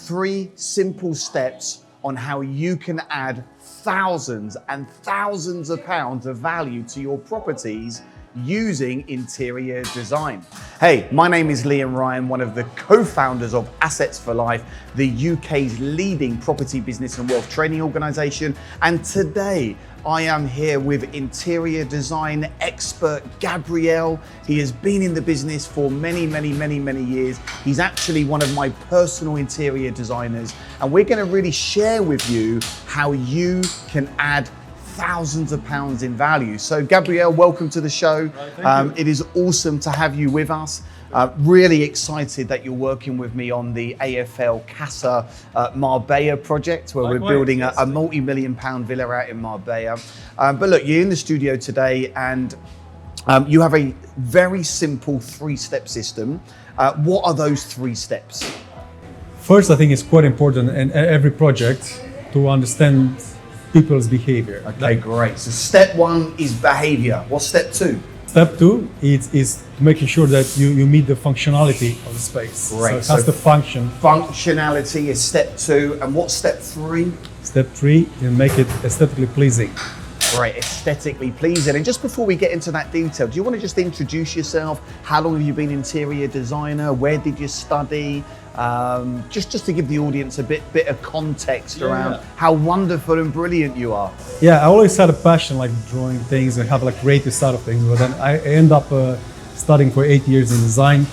3 simple steps on how you can add thousands and thousands of pounds of value to your properties using interior design. Hey, my name is Liam Ryan, one of the co-founders of Assets for Life, the UK's leading property business and wealth training organisation. And today I am here with interior design expert Gabriel. He has been in the business for many years. He's actually one of my personal interior designers, and we're going to really share with you how you can add thousands of pounds in value. So Gabriel, welcome to the show. It is awesome to have you with us. Really excited that you're working with me on the AFL Casa Marbella project, where we're building a multi-million-pound villa out in Marbella. But look, you're in the studio today, and you have a very simple 3-step system. What are those 3 steps? First, I think it's quite important in every project to understand people's behavior. Okay, great. So step 1 is behavior. What's step 2? Step 2 is making sure that you meet the functionality of the space. Great. So it has to function. Functionality is step 2. And what's step 3? Step 3 is make it aesthetically pleasing. Great, aesthetically pleasing. And just before we get into that detail, do you want to just introduce yourself? How long have you been interior designer? Where did you study? Just to give the audience a bit of context around how wonderful and brilliant you are. Yeah, I always had a passion like drawing things and have like creative side of things, but then I end up studying for 8 years in design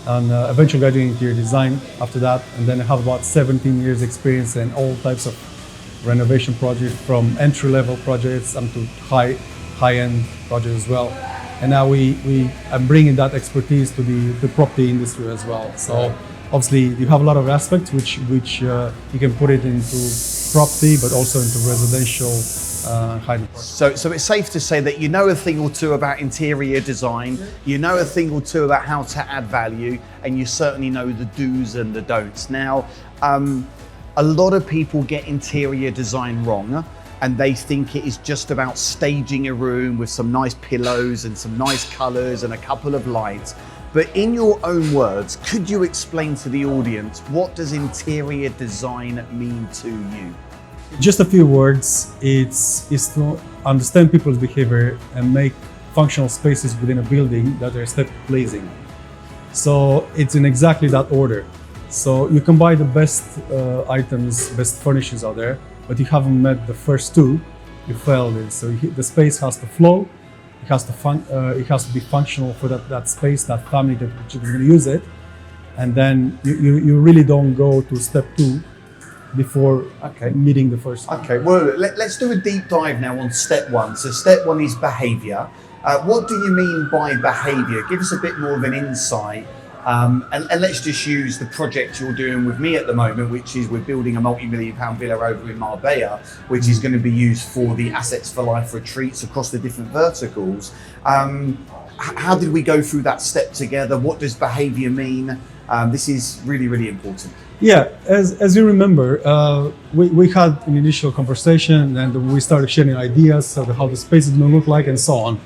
and eventually graduating in interior design after that, and then I have about 17 years experience in all types of renovation projects, from entry-level projects up to high-end projects as well. And now I'm bringing that expertise to the property industry as well. So obviously you have a lot of aspects which you can put it into property, but also into residential high-end projects. So it's safe to say that you know a thing or two about interior design, you know a thing or two about how to add value, and you certainly know the do's and the don'ts. Now, a lot of people get interior design wrong, and they think it is just about staging a room with some nice pillows and some nice colors and a couple of lights. But in your own words, could you explain to the audience, what does interior design mean to you? Just a few words. It's to understand people's behavior and make functional spaces within a building that are aesthetically pleasing. So it's in exactly that order. So you can buy the best items, best furnishings out there, but you haven't met the first 2, you failed it. So the space has to flow, it has to be functional for that space, that family that is going to use it, and then you really don't go to step 2 before meeting the first. Okay, well, let's do a deep dive now on step 1. So step 1 is behavior. What do you mean by behavior? Give us a bit more of an insight. And let's just use the project you're doing with me at the moment, which is we're building a multi-million-pound villa over in Marbella, which is going to be used for the Assets for Life retreats across the different verticals. How did we go through that step together? What does behavior mean? This is really important. Yeah, as you remember, we had an initial conversation, and we started sharing ideas of how the space is going to look like and so on.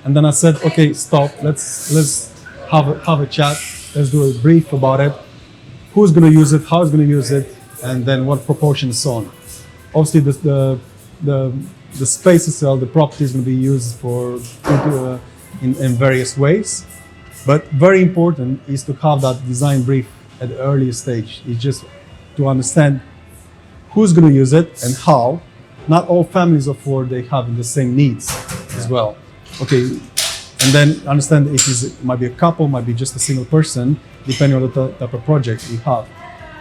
And then I said, okay, stop, let's have a chat. Let's do a brief about it. Who's going to use it? How is going to use it? And then what proportion and so on. Obviously, the space itself, the property is going to be used in various ways. But very important is to have that design brief at the earliest stage. It's just to understand who's going to use it and how. Not all families of 4 they have the same needs as well. Okay. And then understand it might be a couple, might be just a single person, depending on the type of project you have.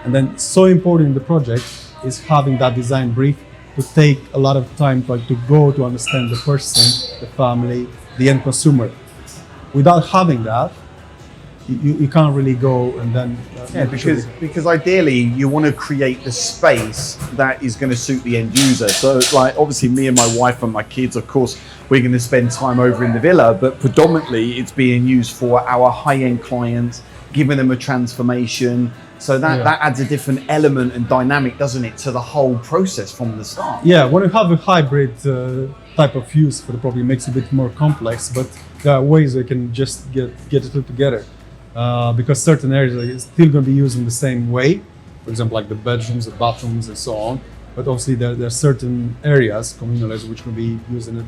And then so important in the project is having that design brief to take a lot of time to go to understand the person, the family, the end consumer. Without having that, you can't really go and then because ideally you want to create the space that is going to suit the end user. So like obviously me and my wife and my kids, of course, we're going to spend time over in the villa, but predominantly it's being used for our high-end clients, giving them a transformation. So that adds a different element and dynamic, doesn't it, to the whole process from the start? Yeah, when you have a hybrid type of use for the property, it makes it a bit more complex, but there are ways we can just get it together. Because certain areas are still going to be used in the same way, for example, like the bedrooms, the bathrooms, and so on. But obviously, there are certain areas, communal areas, which can be used in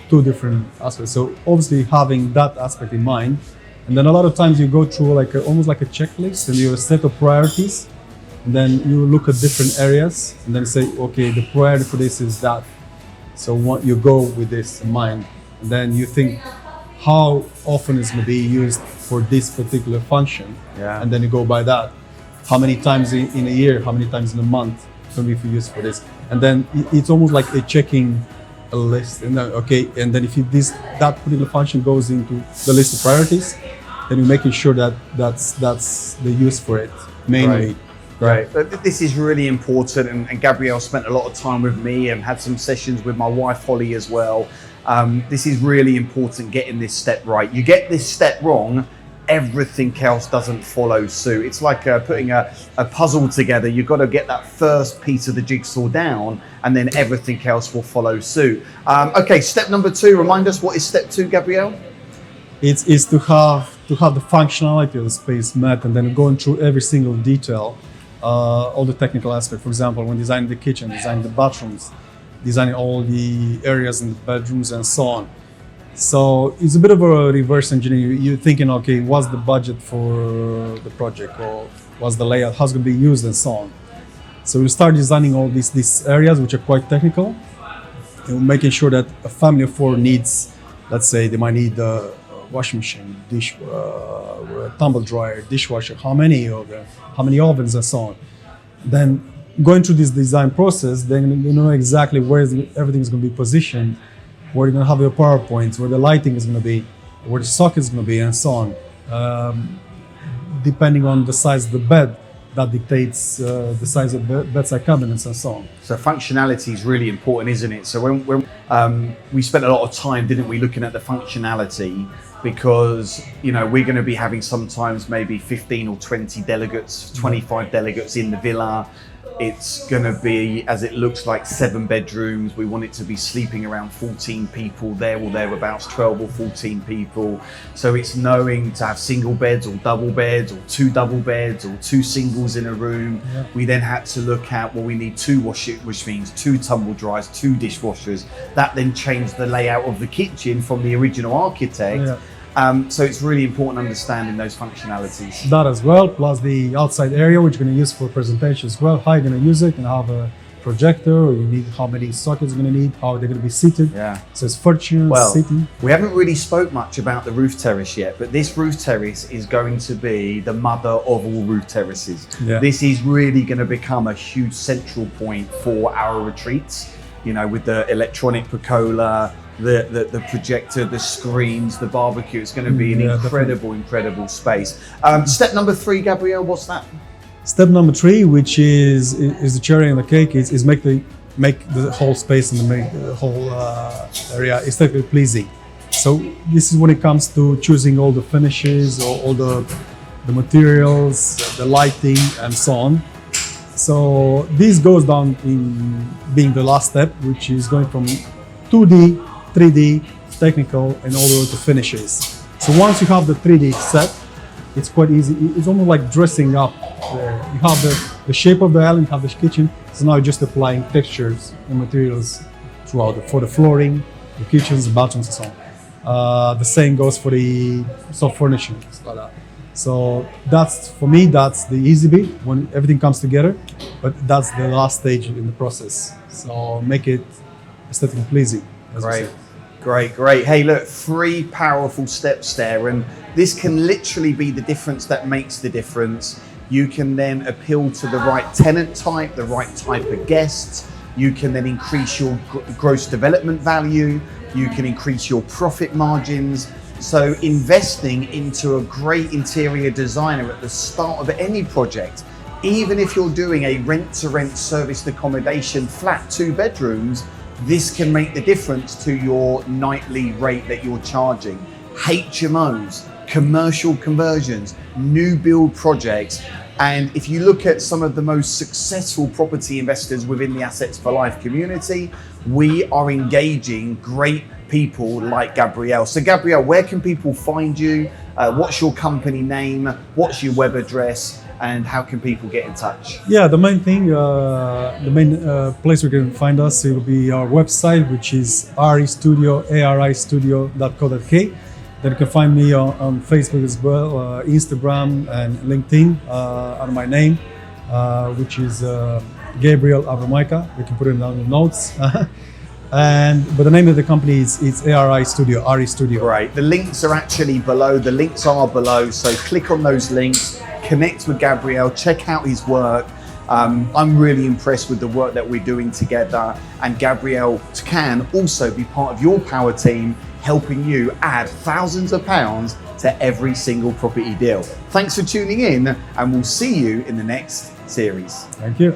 two different aspects. So obviously, having that aspect in mind, and then a lot of times you go through almost like a checklist, and you have a set of priorities, and then you look at different areas, and then say, okay, the priority for this is that. So you go with this in mind, and then you think how often it's going to be used for this particular function, and then you go by that. How many times in a year, how many times in a month can be used for this, and then it's almost like a checking a list. And then and then if that particular function goes into the list of priorities, then you're making sure that that's the use for it mainly. Right. This is really important, and Gabriel spent a lot of time with me and had some sessions with my wife Holly as well. This is really important, getting this step right. You get this step wrong, everything else doesn't follow suit. It's like putting a puzzle together. You've got to get that first piece of the jigsaw down, and then everything else will follow suit. Okay, step number 2. Remind us, what is step 2, Gabriel? It's to have the functionality of the space met, and then going through every single detail, all the technical aspect. For example, when designing the kitchen, designing the bathrooms, designing all the areas in the bedrooms and so on. So it's a bit of a reverse engineering. You're thinking, okay, what's the budget for the project, or what's the layout, how's it going to be used, and so on. So we start designing all these areas which are quite technical, and making sure that a family of 4 needs, let's say they might need a washing machine, tumble dryer, dishwasher, how many ovens, and so on. Then going through this design process, then you know exactly where everything is going to be positioned, where you're going to have your power points, where the lighting is going to be, where the socket is going to be, and so on. Depending on the size of the bed, that dictates the size of bedside cabinets and so on. So functionality is really important, isn't it? So when we spent a lot of time, didn't we, looking at the functionality, because we're going to be having sometimes maybe 15 or 20 delegates, 25 delegates in the villa. It's going to be, as it looks like, 7 bedrooms. We want it to be sleeping around 14 people there or thereabouts, 12 or 14 people. So it's knowing to have single beds or double beds, or 2 double beds or 2 singles in a room. Yeah. We then had to look at, we need 2 washing machines, 2 tumble dryers, 2 dishwashers. That then changed the layout of the kitchen from the original architect. Yeah. So it's really important understanding those functionalities. That as well, plus the outside area, which you're going to use for presentation as well. How you're going to use it, and have a projector, or you need how many sockets you're going to need, how they're going to be seated. Yeah. So it's furniture, seating. We haven't really spoke much about the roof terrace yet, but this roof terrace is going to be the mother of all roof terraces. Yeah. This is really going to become a huge central point for our retreats, with the electronic pergola, the projector, the screens, the barbecue. It's going to be an incredible space. Step number 3, Gabriel, what's that? Step number 3, which is the cherry on the cake, is make the whole space and the whole area aesthetically pleasing. So this is when it comes to choosing all the finishes, or all the materials, the lighting, and so on. So this goes down in being the last step, which is going from 2D, 3D, technical, and all the way to finishes. So once you have the 3D set, it's quite easy. It's almost like dressing up there. You have the shape of the island, you have the kitchen, so now you're just applying textures and materials throughout for the flooring, the kitchens, the bathrooms, and so on. The same goes for the soft furnishings, like that. So for me, that's the easy bit, when everything comes together, but that's the last stage in the process. So make it aesthetically pleasing. Great. Hey, look, 3 powerful steps there, and this can literally be the difference that makes the difference. You can then appeal to the right tenant type, the right type of guests. You can then increase your gross development value. You can increase your profit margins. So investing into a great interior designer at the start of any project, even if you're doing a rent-to-rent serviced accommodation flat, 2 bedrooms, this can make the difference to your nightly rate that you're charging. HMOs, commercial conversions, new build projects. And if you look at some of the most successful property investors within the Assets for Life community, we are engaging great people like Gabriel. So Gabriel, where can people find you? What's your company name? What's your web address? and how can people get in touch? Yeah, the main thing, the main place you can find us, it will be our website, which is aristudio.co.uk. Then you can find me on Facebook as well, Instagram and LinkedIn under my name, which is Gabriel Avramoaica. We can put it down in the notes. But the name of the company is ARI Studio, RE Studio. Right. The links are actually below. The links are below. So click on those links, connect with Gabriel, check out his work. I'm really impressed with the work that we're doing together. And Gabriel can also be part of your power team, helping you add thousands of pounds to every single property deal. Thanks for tuning in, and we'll see you in the next series. Thank you.